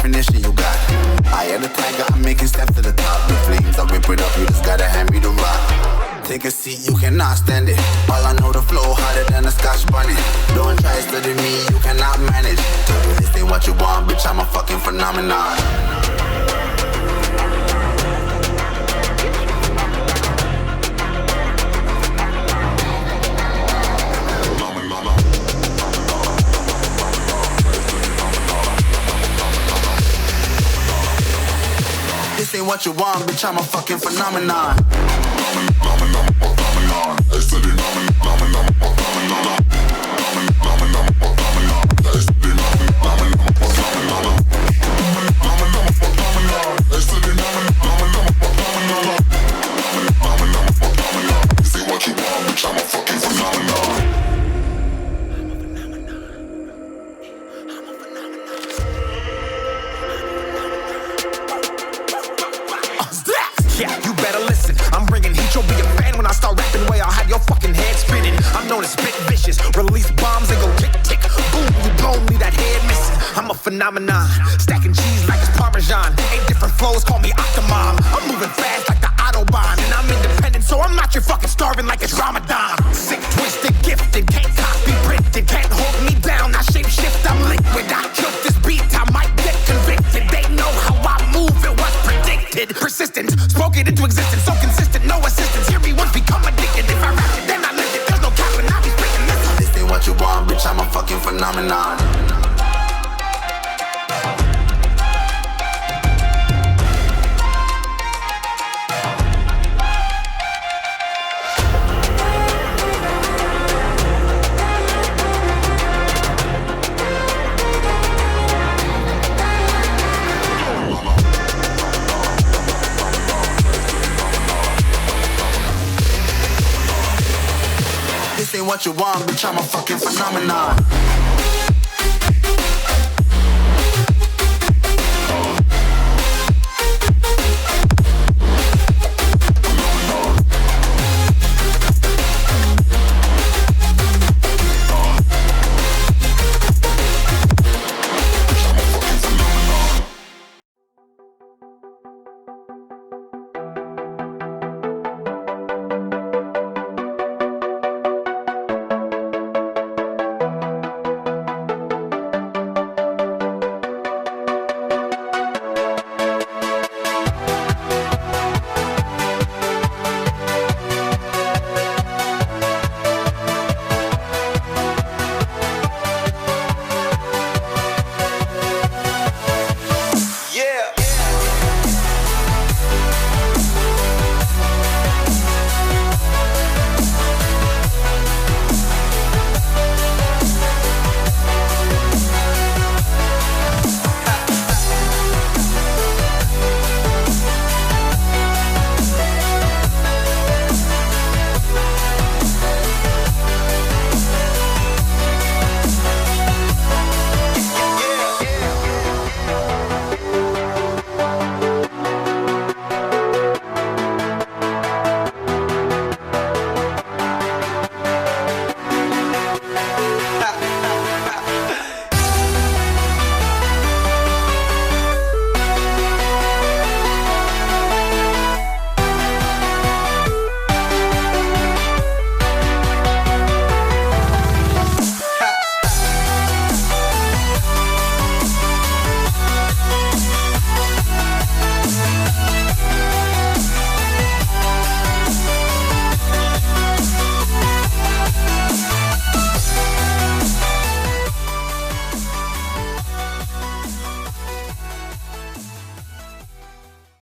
definition you got. I am the tiger, I'm making steps to the top. The flames, I whip it up, you just gotta hand me the rock. Take a seat, you cannot stand it. All I know, the flow harder than a Scotch bunny. Don't try studying me, you cannot manage. This ain't what you want, bitch, I'm a fucking phenomenon. This ain't what you want, bitch, I'm a fucking phenomenon. Phenomenon, stacking cheese like it's Parmesan. Ain't different flows, call me Octomom. I'm moving fast like the Autobahn, and I'm independent, so I'm not your fucking starving like it's Ramadan. Sick, twisted, gifted, can't copy, printed, can't hold me down. I shape shift, I'm liquid. I killed this beat, I might get convicted. They know how I move, it was predicted. Persistent, spoke it into existence, so consistent, no assistance. Hear me once, become addicted. If I rap it, then I live it. There's no cap when I be spitting this. This ain't what you want, bitch, I'm a fucking phenomenon. This ain't what you want, bitch, I'm a fucking phenomenon.